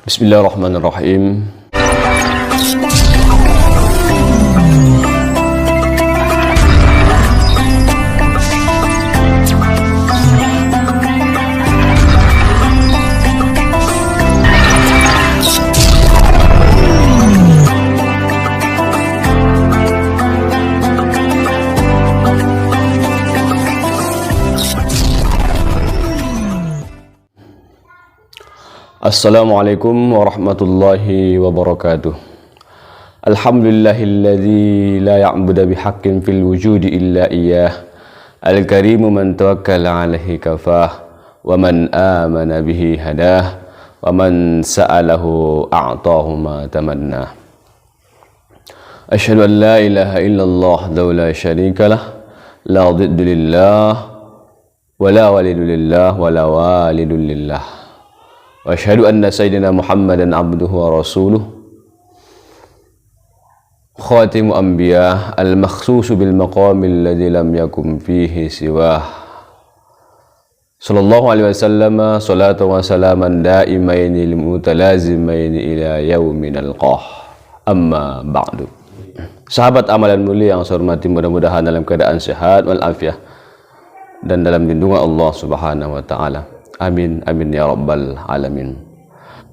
Bismillahirrahmanirrahim. Assalamualaikum warahmatullahi wabarakatuh. Alhamdulillahilladzi la ya'budu bihaqqin fil wujudi illa iyyah. Al-karimu man tawakkala 'alaihi kafah wa man amana bihi hadah wa man sa'alahu a'tahu ma tamanna. Asyhadu an la ilaha illallah wa la syarika lah, la dhidda lillah wa la walida lillah wa la walidun lillah. Wa asyhadu anna sayyidina Muhammadan abduhu wa rasuluh khatimu anbiya al-makhsusu bil maqamil ladzi lam yakun fihi siwah. Sallallahu alaihi wasallam salatu wa salaman daimaini lil mutalazimaini ila yaumin alqah. Amma ba'du. Sahabat amalan mulia yang saya hormati, mudah-mudahan dalam keadaan sehat wal afiah dan dalam lindungan Allah Subhanahu wa taala. Amin, amin ya rabbal alamin.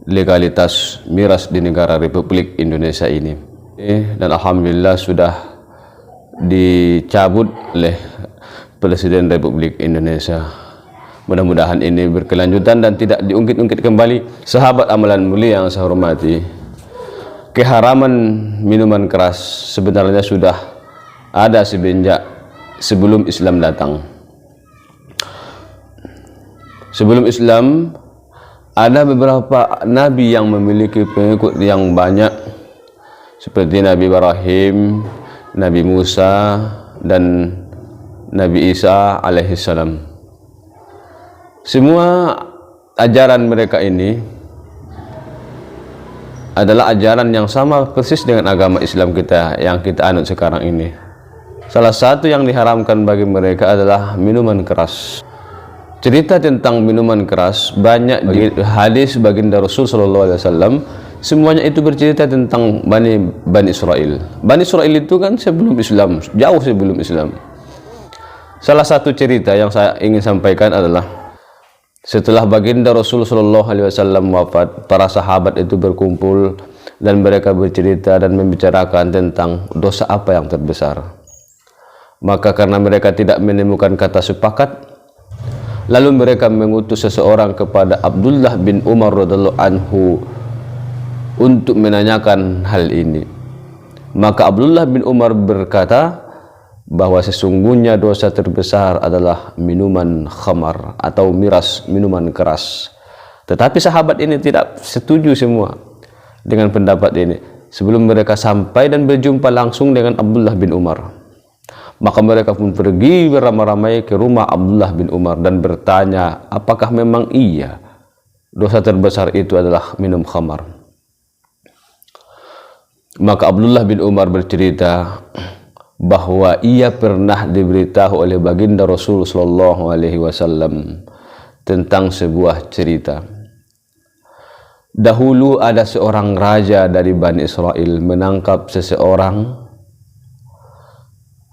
Legalitas miras di negara Republik Indonesia ini, dan alhamdulillah sudah dicabut oleh Presiden Republik Indonesia. Mudah-mudahan ini berkelanjutan dan tidak diungkit-ungkit kembali. Sahabat amalan mulia yang saya hormati, keharaman minuman keras sebenarnya sudah ada semenjak sebelum Islam datang. Sebelum Islam, ada beberapa nabi yang memiliki pengikut yang banyak, seperti Nabi Ibrahim, Nabi Musa, dan Nabi Isa alaihissalam. Semua ajaran mereka ini adalah ajaran yang sama persis dengan agama Islam kita yang kita anut sekarang ini. Salah satu yang diharamkan bagi mereka adalah minuman keras. Cerita tentang minuman keras banyak di hadis baginda Rasul sallallahu alaihi wasallam. Semuanya itu bercerita tentang Bani Israel. Bani Israel itu kan sebelum Islam, jauh sebelum Islam. Salah satu cerita yang saya ingin sampaikan adalah setelah baginda Rasul sallallahu alaihi wasallam wafat, para sahabat itu berkumpul dan mereka bercerita dan membicarakan tentang dosa apa yang terbesar. Maka karena mereka tidak menemukan kata sepakat, lalu mereka mengutus seseorang kepada Abdullah bin Umar radhiyallahu anhu untuk menanyakan hal ini. Maka Abdullah bin Umar berkata bahwa sesungguhnya dosa terbesar adalah minuman khamar atau miras, minuman keras. Tetapi sahabat ini tidak setuju semua dengan pendapat ini. Sebelum mereka sampai dan berjumpa langsung dengan Abdullah bin Umar, maka mereka pun pergi beramai-ramai ke rumah Abdullah bin Umar dan bertanya, apakah memang iya dosa terbesar itu adalah minum khamar? Maka Abdullah bin Umar bercerita bahwa ia pernah diberitahu oleh baginda Rasul sallallahu alaihi wasallam tentang sebuah cerita. Dahulu ada seorang raja dari Bani Israel menangkap seseorang,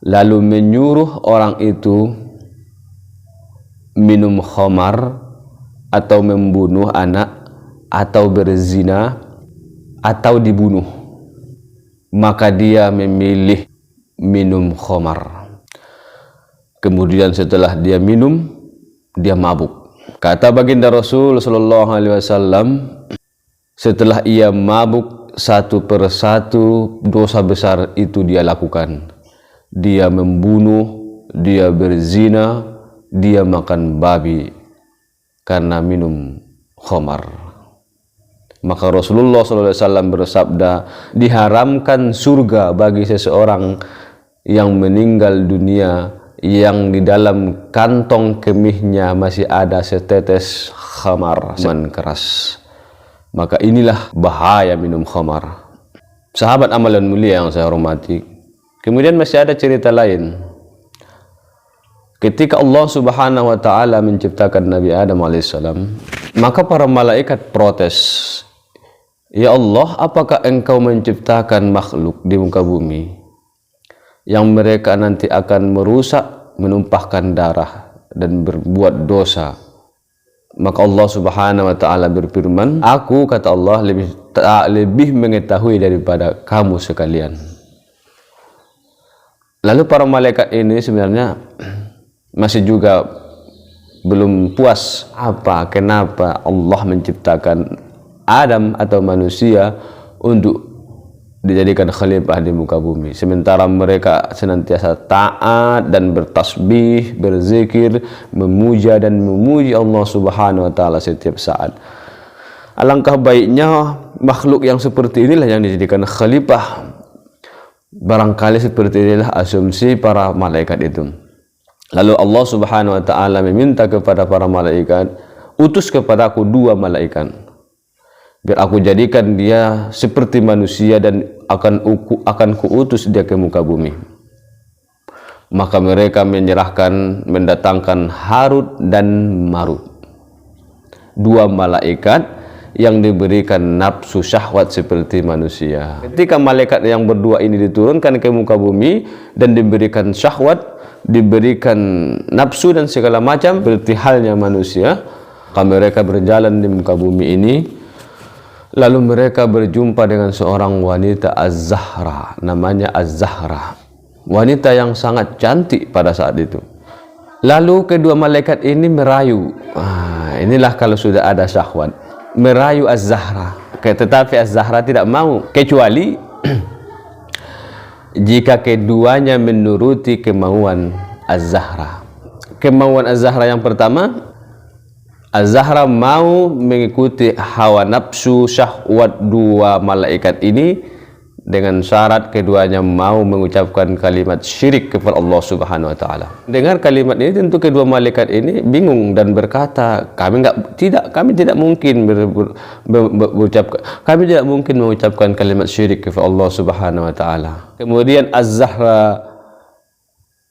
lalu menyuruh orang itu minum khamar atau membunuh anak atau berzina atau dibunuh. Maka dia memilih minum khamar. Kemudian setelah dia minum, dia mabuk. Kata baginda Rasul sallallahu alaihi wasallam, setelah ia mabuk, satu persatu dosa besar itu dia lakukan. Dia membunuh, dia berzina, dia makan babi karena minum khamar. Maka Rasulullah SAW bersabda, diharamkan surga bagi seseorang yang meninggal dunia yang di dalam kantong kemihnya masih ada setetes khamar, minuman keras. Maka inilah bahaya minum khamar. Sahabat amalan mulia yang saya hormati, kemudian masih ada cerita lain. Ketika Allah Subhanahu wa taala menciptakan Nabi Adam alaihissalam, maka para malaikat protes, Ya Allah, apakah engkau menciptakan makhluk di muka bumi yang mereka nanti akan merusak, menumpahkan darah dan berbuat dosa? Maka Allah Subhanahu wa taala berfirman, aku, kata Allah, lebih mengetahui daripada kamu sekalian. Lalu para malaikat ini sebenarnya masih juga belum puas. Kenapa Allah menciptakan Adam atau manusia untuk dijadikan khalifah di muka bumi, sementara mereka senantiasa taat dan bertasbih, berzikir, memuja dan memuji Allah Subhanahu wa taala setiap saat. Alangkah baiknya makhluk yang seperti inilah yang dijadikan khalifah. Barangkali seperti inilah asumsi para malaikat itu. Lalu Allah Subhanahu wa taala meminta kepada para malaikat, utus kepadaku 2 malaikat, biar aku jadikan dia seperti manusia dan akan kuutus dia ke muka bumi. Maka mereka mendatangkan Harut dan Marut, 2 malaikat yang diberikan nafsu syahwat seperti manusia. Ketika malaikat yang berdua ini diturunkan ke muka bumi dan diberikan syahwat, diberikan nafsu dan segala macam seperti halnya manusia, maka mereka berjalan di muka bumi ini. Lalu mereka berjumpa dengan seorang wanita Az-Zahra, namanya Az-Zahra, wanita yang sangat cantik pada saat itu. Lalu kedua malaikat ini merayu. Inilah kalau sudah ada syahwat, merayu Az-Zahra. Tetapi Az-Zahra tidak mau, kecuali jika keduanya menuruti kemauan Az-Zahra. Kemauan Az-Zahra yang pertama, Az-Zahra mau mengikuti hawa nafsu syahwat 2 malaikat ini dengan syarat keduanya mau mengucapkan kalimat syirik kepada Allah Subhanahu wa taala. Dengar kalimat ini, tentu kedua malaikat ini bingung dan berkata, kami tidak mungkin mengucapkan kalimat syirik kepada Allah Subhanahu wa taala. Kemudian Az-Zahra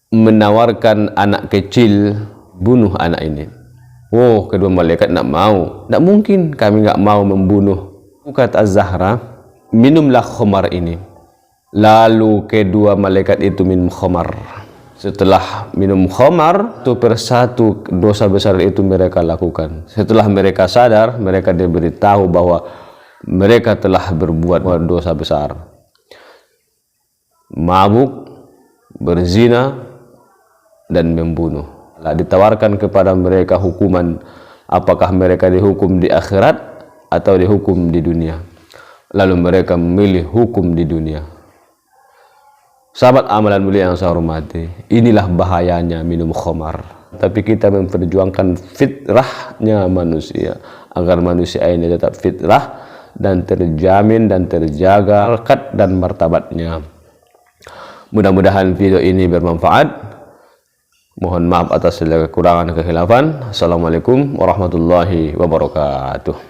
menawarkan anak kecil, bunuh anak ini. Kedua malaikat nak mau. Tak mungkin, kami enggak mau membunuh. Kata Az-Zahra, minumlah khamar ini. Lalu kedua malaikat itu minum khamar. Setelah minum khamar, satu persatu dosa besar itu mereka lakukan. Setelah mereka sadar, mereka diberitahu bahwa mereka telah berbuat dosa besar. Mabuk, berzina, dan membunuh. Ditawarkan kepada mereka hukuman, apakah mereka dihukum di akhirat atau dihukum di dunia. Lalu mereka memilih hukum di dunia. Sahabat amalan mulia yang saya hormati, inilah bahayanya minum khamar. Tapi kita memperjuangkan fitrahnya manusia, agar manusia ini tetap fitrah dan terjamin dan terjaga harkat dan martabatnya. Mudah-mudahan video ini bermanfaat. Mohon maaf atas segala kekurangan dan kekhilafan. Assalamualaikum warahmatullahi wabarakatuh.